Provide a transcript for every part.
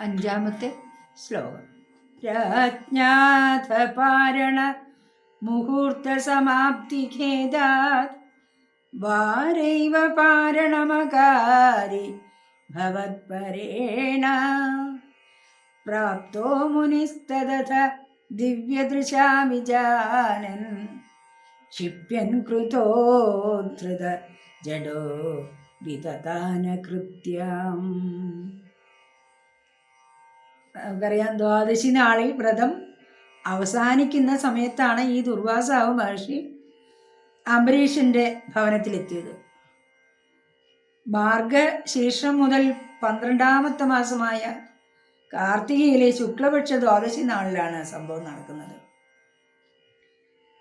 അഞ്ചാമത്തെ ശ്ലോകം. രാജ്ഞാഥ പാരണ മുഹൂർത്ത സമാപ്തി ഖേദാത് വാരൈവ പാരണമകാരി ഭവത്പരേണ പ്രാപ്തോ മുനിസ്തദഥ ദിവ്യദൃശാ വിജാനൻ ക്ഷിപ്യൻ കൃതോധൃത ജഡോ വിതതാന കൃത്യം. നമുക്കറിയാം, ദ്വാദശി നാളിൽ വ്രതം അവസാനിക്കുന്ന സമയത്താണ് ഈ ദുർവാസാവ് മഹർഷി അംബരീഷിൻ്റെ ഭവനത്തിലെത്തിയത്. മാർഗശീർഷം മുതൽ 12ാമത്തെ മാസമായ കാർത്തികയിലെ ശുക്ലപക്ഷ ദ്വാദശി നാളിലാണ് സംഭവം നടക്കുന്നത്.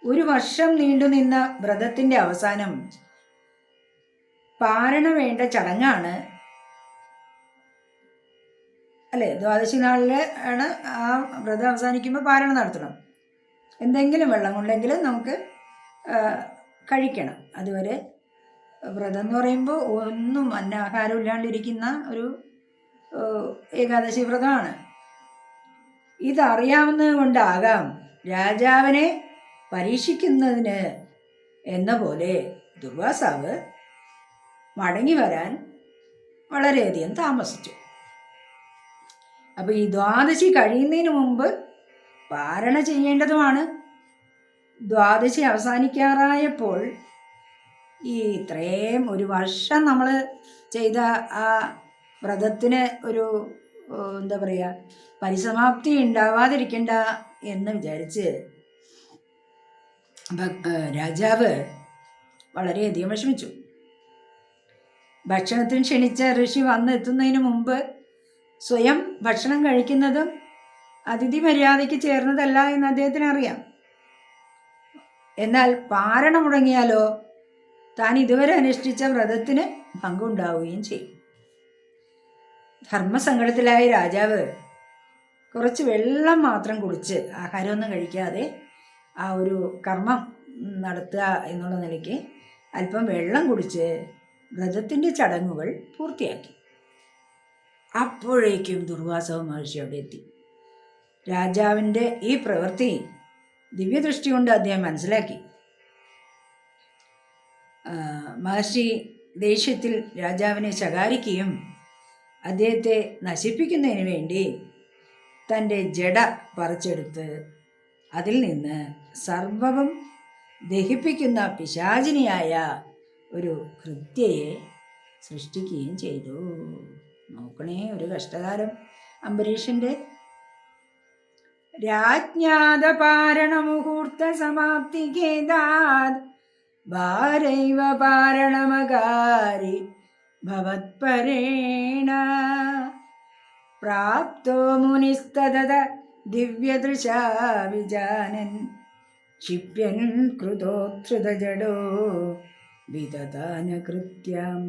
ഒരു വർഷം നീണ്ടുനിന്ന വ്രതത്തിൻ്റെ അവസാനം പാരണ വേണ്ട ചടങ്ങാണ് അല്ലേ. ദ്വാദശി നാളിൽ ആണ് ആ വ്രതം അവസാനിക്കുമ്പോൾ പാരണ നടത്തണം. എന്തെങ്കിലും വെള്ളം കൊണ്ടെങ്കിലും നമുക്ക് കഴിക്കണം. അതുവരെ വ്രതം എന്ന് പറയുമ്പോൾ ഒന്നും അന്നാഹാരം ഇല്ലാണ്ടിരിക്കുന്ന ഒരു ഏകാദശി വ്രതമാണ്. ഇതറിയാവുന്നത് കൊണ്ടാകാം രാജാവിനെ പരീക്ഷിക്കുന്നതിന് എന്ന പോലെ ദുർവാസാവ് മടങ്ങി വരാൻ വളരെയധികം താമസിച്ചു. അപ്പോൾ ഈ ദ്വാദശി കഴിയുന്നതിന് മുമ്പ് പാരണ ചെയ്യേണ്ടതുമാണ്. ദ്വാദശി അവസാനിക്കാറായപ്പോൾ ഈ ഇത്രയും ഒരു വർഷം നമ്മൾ ചെയ്ത ആ വ്രതത്തിന് ഒരു എന്താ പറയുക, പരിസമാപ്തി ഉണ്ടാവാതിരിക്കണ്ട എന്ന് വിചാരിച്ച് രാജാവ് വളരെയധികം വിഷമിച്ചു. ഭക്ഷണത്തിന് ക്ഷണിച്ച ഋഷി വന്നെത്തുന്നതിന് മുമ്പ് സ്വയം ഭക്ഷണം കഴിക്കുന്നതും അതിഥി മര്യാദയ്ക്ക് ചേർന്നതല്ല എന്ന് അദ്ദേഹത്തിന് അറിയാം. എന്നാൽ പാരണ മുടങ്ങിയാലോ താൻ ഇതുവരെ അനുഷ്ഠിച്ച വ്രതത്തിന് ഭംഗമുണ്ടാവുകയും ചെയ്യും. ധർമ്മസങ്കടത്തിലായ രാജാവ് കുറച്ച് വെള്ളം മാത്രം കുടിച്ച് ആഹാരമൊന്നും കഴിക്കാതെ ആ ഒരു കർമ്മം നടത്തുക എന്നുള്ള നിലയ്ക്ക് അല്പം വെള്ളം കുടിച്ച് വ്രതത്തിൻ്റെ ചടങ്ങുകൾ പൂർത്തിയാക്കി. അപ്പോഴേക്കും ദുർവാസവ മഹർഷി അവിടെ എത്തി. രാജാവിൻ്റെ ഈ പ്രവൃത്തി ദിവ്യദൃഷ്ടി കൊണ്ട് അദ്ദേഹം മനസ്സിലാക്കി. മഹർഷി ദേഷ്യത്തിൽ രാജാവിനെ ശകാരിക്കുകയും അദ്ദേഹത്തെ നശിപ്പിക്കുന്നതിന് വേണ്ടി തൻ്റെ ജട പറിച്ചെടുത്ത് അതിൽ നിന്ന് സർവവും ദഹിപ്പിക്കുന്ന പിശാചിനിയായ ഒരു കൃത്യയെ സൃഷ്ടിക്കുകയും ചെയ്തു. നോക്കണേ, ഒരു കഷ്ടകാലം അംബരീഷിൻ്റെ. രാജ്ഞാത പാരണ മുഹൂർത്ത സമാപ്തി ഖേദാത് ഭാരൈവ പാരണമകാരി ഭവത്പരേണ പ്രാപ്തോ മുനിസ്തദത ദിവ്യദൃശാ വിജാനൻ ക്ഷിപ്യൻ കൃതോധൃത ജഡോ വിതതാന കൃത്യം.